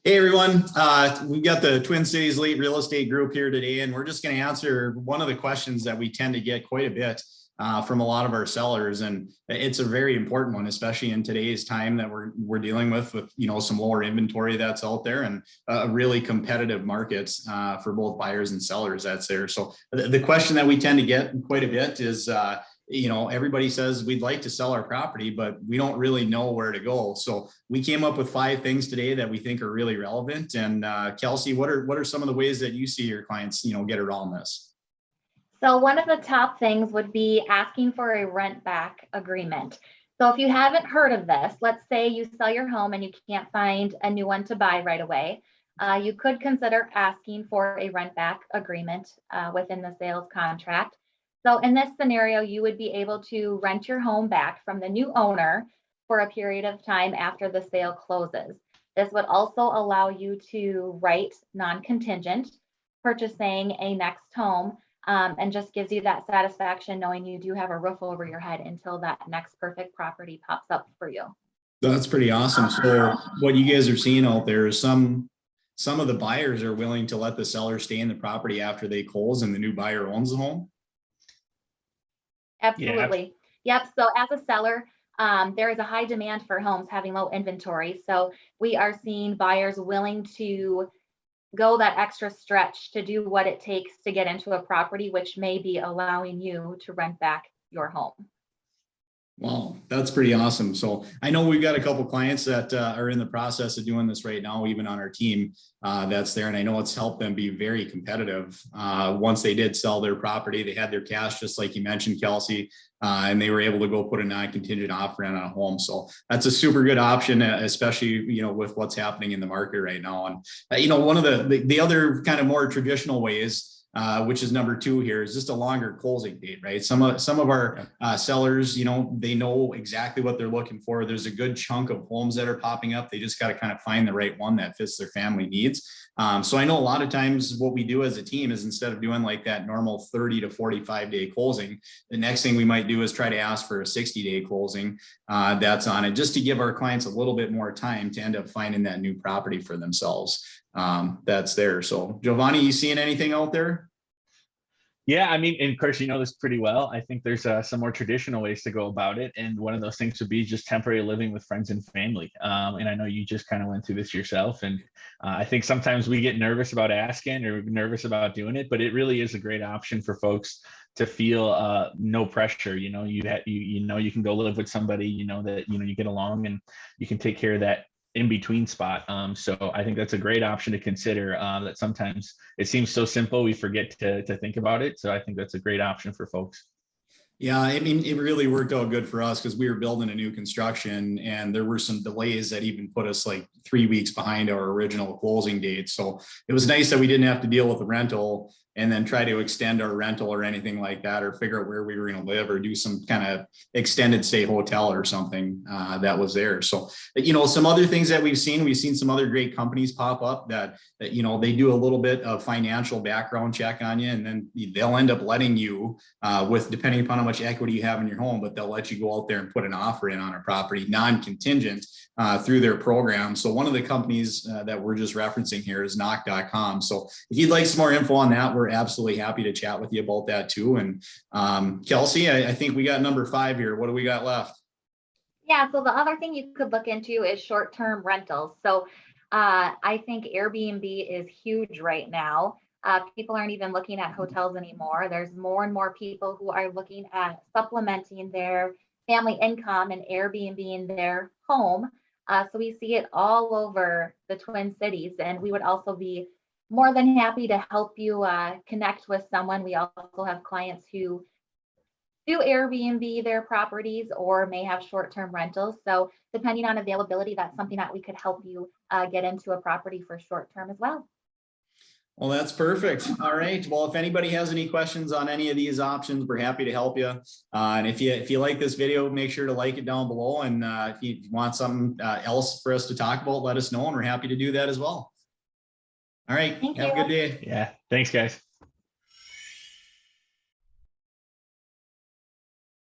Hey everyone, we've got the Twin Cities Elite Real Estate Group here today, and we're just going to answer one of the questions that we tend to get quite a bit from a lot of our sellers, and it's a very important one, especially in today's time that we're dealing with some lower inventory that's out there and a really competitive markets for both buyers and sellers that's there. So the question that we tend to get quite a bit is, everybody says we'd like to sell our property, but we don't really know where to go. So we came up with 5 things today that we think are really relevant. And Kelsey, what are some of the ways that you see your clients, get around this? So one of the top things would be asking for a rent back agreement. So if you haven't heard of this, let's say you sell your home and you can't find a new one to buy right away. You could consider asking for a rent back agreement within the sales contract. So in this scenario, you would be able to rent your home back from the new owner for a period of time after the sale closes. This would also allow you to write non-contingent, purchasing a next home, and just gives you that satisfaction knowing you do have a roof over your head until that next perfect property pops up for you. That's pretty awesome. So what you guys are seeing out there is some of the buyers are willing to let the seller stay in the property after they close and the new buyer owns the home. Absolutely. Yeah. Yep. So as a seller, there is a high demand for homes having low inventory. So we are seeing buyers willing to go that extra stretch to do what it takes to get into a property, which may be allowing you to rent back your home. Wow, that's pretty awesome. So I know we've got a couple clients that are in the process of doing this right now, even on our team that's there. And I know it's helped them be very competitive. Once they did sell their property, they had their cash, just like you mentioned, Kelsey, and they were able to go put a non-contingent offer on a home. So that's a super good option, especially, with what's happening in the market right now. And, one of the other kind of more traditional ways, which is number 2 here, is just a longer closing date, right? Some of our sellers, they know exactly what they're looking for. There's a good chunk of homes that are popping up. They just got to kind of find the right one that fits their family needs. So I know a lot of times what we do as a team is, instead of doing like that normal 30 to 45 day closing, the next thing we might do is try to ask for a 60-day closing that's on it, just to give our clients a little bit more time to end up finding that new property for themselves. That's there. So Jovannie, you seeing anything out there? Yeah, I mean, and of course, you know this pretty well. I think there's some more traditional ways to go about it. And one of those things would be just temporary living with friends and family. And I know you just kind of went through this yourself. And I think sometimes we get nervous about asking or nervous about doing it, but it really is a great option for folks to feel no pressure. You can go live with somebody, that, you get along and you can take care of that in between spot. So I think that's a great option to consider, that sometimes it seems so simple, we forget to think about it. So I think that's a great option for folks. Yeah, I mean, it really worked out good for us because we were building a new construction and there were some delays that even put us like 3 weeks behind our original closing date. So it was nice that we didn't have to deal with the rental and then try to extend our rental or anything like that, or figure out where we were going to live or do some kind of extended stay hotel or something that was there. So, some other things that we've seen some other great companies pop up that they do a little bit of financial background check on you, and then they'll end up letting you with, depending upon how much equity you have in your home, but they'll let you go out there and put an offer in on a property non-contingent through their program. So one of the companies that we're just referencing here is knock.com. So if you'd like some more info on that, we're absolutely happy to chat with you about that too. And Kelsey, I think we got number 5 here. What do we got left? Yeah, so the other thing you could look into is short-term rentals. So I think Airbnb is huge right now. People aren't even looking at hotels anymore. There's more and more people who are looking at supplementing their family income and Airbnb in their home. So we see it all over the Twin Cities, and we would also be more than happy to help you connect with someone. We also have clients who do Airbnb their properties or may have short-term rentals. So depending on availability, that's something that we could help you get into a property for short-term as well. Well, that's perfect. All right. Well, if anybody has any questions on any of these options, we're happy to help you. And if you like this video, make sure to like it down below. And if you want something else for us to talk about, let us know, and we're happy to do that as well. All right. Have a good day. Yeah. Thanks, guys.